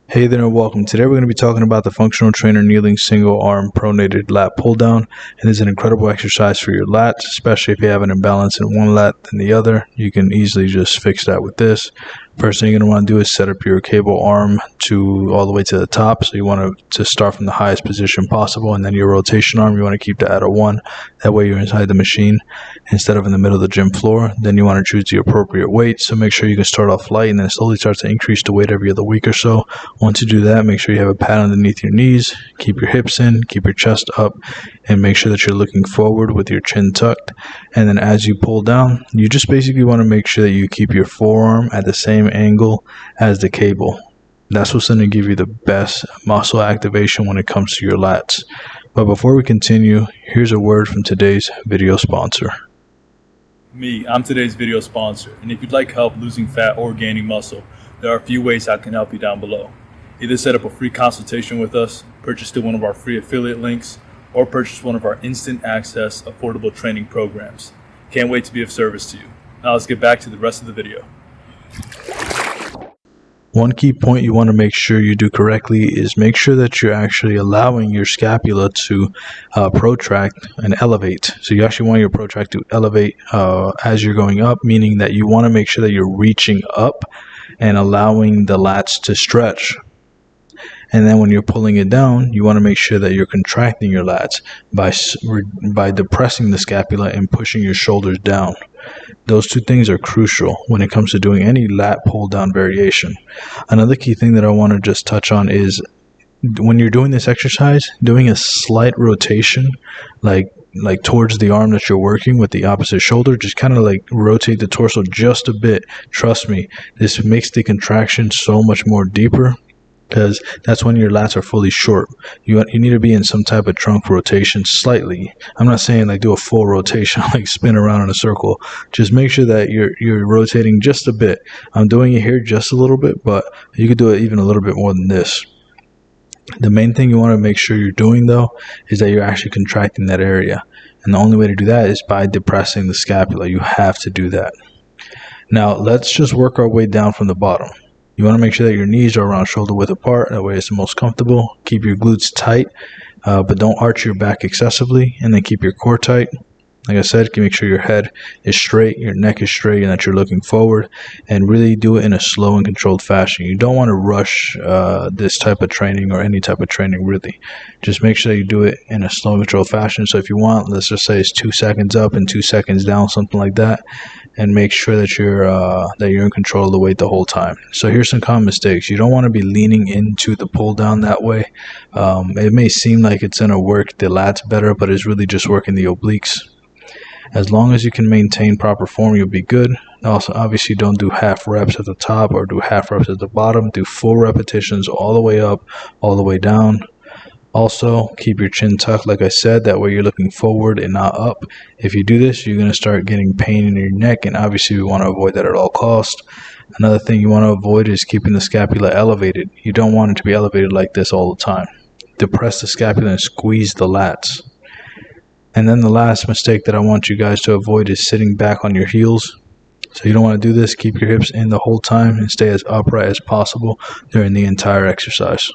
Hey there and welcome. Today we're going to be talking about the functional trainer kneeling single arm pronated lat pull down. It is an incredible exercise for your lats, especially if you have an imbalance in one lat than the other. You can easily just fix that with this. First thing you're going to want to do is set up your cable arm to all the way to the top. So you want to start from the highest position possible, and then your rotation arm, you want to keep that at a 1. That way you're inside the machine instead of in the middle of the gym floor. Then you want to choose the appropriate weight. So make sure you can start off light and then slowly start to increase the weight every other week or so. Once you do that, make sure you have a pad underneath your knees, keep your hips in, keep your chest up, and make sure that you're looking forward with your chin tucked. And then as you pull down, you just basically want to make sure that you keep your forearm at the same angle as the cable. That's what's going to give you the best muscle activation when it comes to your lats. But before we continue, here's a word from today's video sponsor. I'm today's video sponsor, and if you'd like help losing fat or gaining muscle, there are a few ways I can help you down below. Either set up a free consultation with us, purchase through one of our free affiliate links, or purchase one of our instant access affordable training programs. Can't wait to be of service to you. Now let's get back to the rest of the video. One key point you want to make sure you do correctly is make sure that you're actually allowing your scapula to protract and elevate. So you actually want your protract to elevate as you're going up, meaning that you want to make sure that you're reaching up and allowing the lats to stretch. And then when you're pulling it down, you want to make sure that you're contracting your lats by depressing the scapula and pushing your shoulders down. Those two things are crucial when it comes to doing any lat pull down variation. Another key thing that I want to just touch on is when you're doing this exercise, doing a slight rotation, like towards the arm that you're working with the opposite shoulder, just kind of like rotate the torso just a bit. Trust me, this makes the contraction so much more deeper, because that's when your lats are fully short. You need to be in some type of trunk rotation slightly. I'm not saying like do a full rotation, like spin around in a circle. Just make sure that you're rotating just a bit. I'm doing it here just a little bit, but you could do it even a little bit more than this. The main thing you want to make sure you're doing, though, is that you're actually contracting that area. And the only way to do that is by depressing the scapula. You have to do that. Now, let's just work our way down from the bottom. You want to make sure that your knees are around shoulder width apart. That way it's the most comfortable. Keep your glutes tight, but don't arch your back excessively. And then keep your core tight. Like I said, make sure your head is straight, your neck is straight, and that you're looking forward. And really do it in a slow and controlled fashion. You don't want to rush this type of training or any type of training, really. Just make sure that you do it in a slow and controlled fashion. So if you want, let's just say it's 2 seconds up and 2 seconds down, something like that. And make sure that you're in control of the weight the whole time. So here's some common mistakes. You don't want to be leaning into the pull down that way. It may seem like it's going to work the lats better, but it's really just working the obliques. As long as you can maintain proper form, you'll be good. Also, obviously, don't do half reps at the top or do half reps at the bottom. Do full repetitions all the way up, all the way down. Also, keep your chin tucked, like I said. That way you're looking forward and not up. If you do this, you're going to start getting pain in your neck, and obviously we want to avoid that at all costs. Another thing you want to avoid is keeping the scapula elevated. You don't want it to be elevated like this all the time. Depress the scapula and squeeze the lats. And then the last mistake that I want you guys to avoid is sitting back on your heels. So you don't want to do this. Keep your hips in the whole time and stay as upright as possible during the entire exercise.